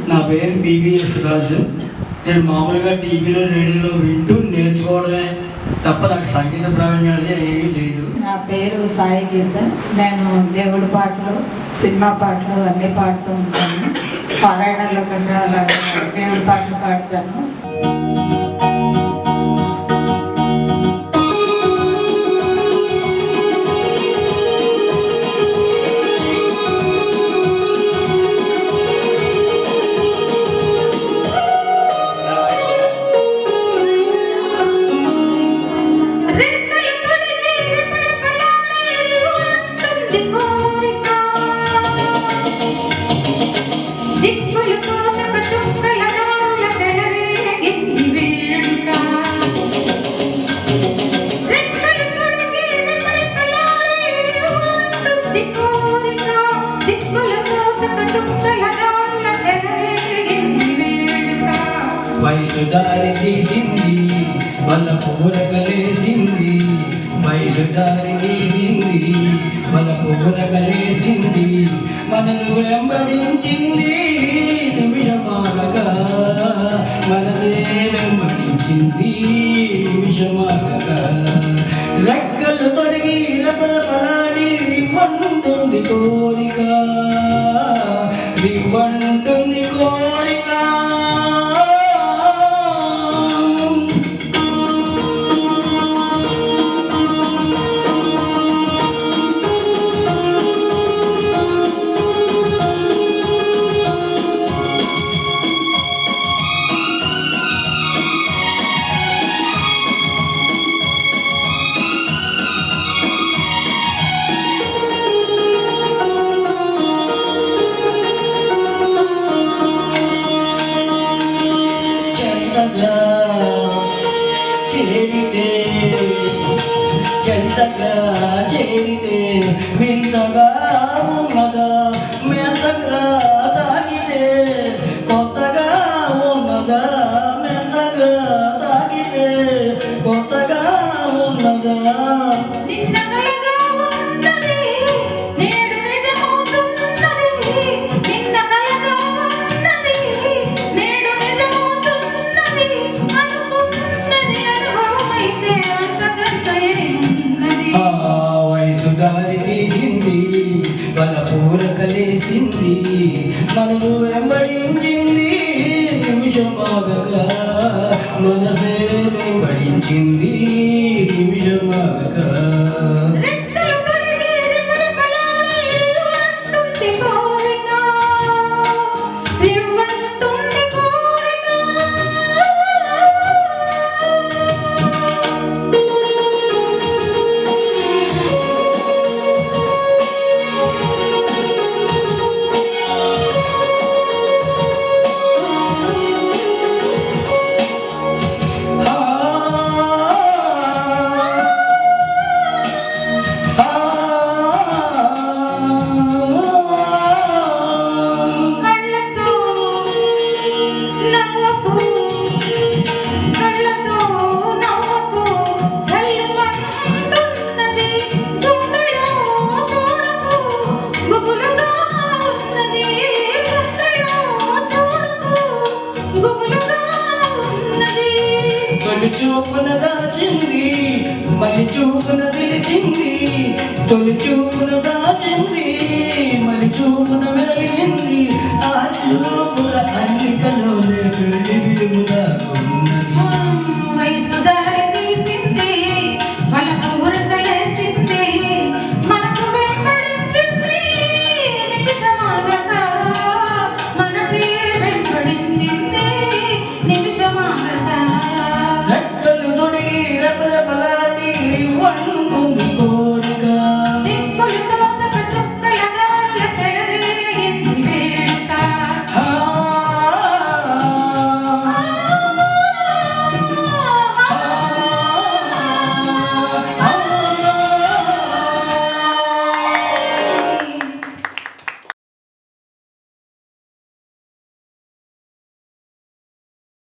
నా పేరు పివిఎస్ రాజు. నేను మామూలుగా టీవీలో రేడియోలో వింటూ నేర్చుకోవడమే తప్ప నాకు సంగీత ప్రావీణ్యం అనేది ఏమీ లేదు. నా పేరు సాయి గీత. నేను దేవుడి పాటలు, సినిమా పాటలు అన్నీ పాడుతూ ఉంటాను. పారాయణంలో కన్నా దేవుడి పాటలు పాడతాను. వయసు దారి తీసింది, వాళ్ళ పూరకలేసింది. వయసు దారి తీసింది, వాళ్ళ పూరకలేసింది. మనను వెంబడించింది నిమిషమాగగా, మనసే వెంబడించింది నిమిషమాగగా. రెక్కలు తొడిగి రపరపలాడి రివ్వంటుంది కోరిక, రివ్వంటుంది కోరిక. చెంతగా చేరితే వింతగా ఉన్నదా, మెత్తగా తాగితే కొత్తగా ఉన్నదా, మెత్తగా తాగితే కొత్తగా ఉన్నదా. దారి తీసింది, వాళ్ళ పూరకలేసింది. మనను వెంబడించింది నిమిషమాగగా, మనసే వెంబడించింది నిమిషమాగగా. తొలి చూపున దాచింది, మలి చూపున తెలిసింది. తొలి చూపున దాచింది, మలి చూపున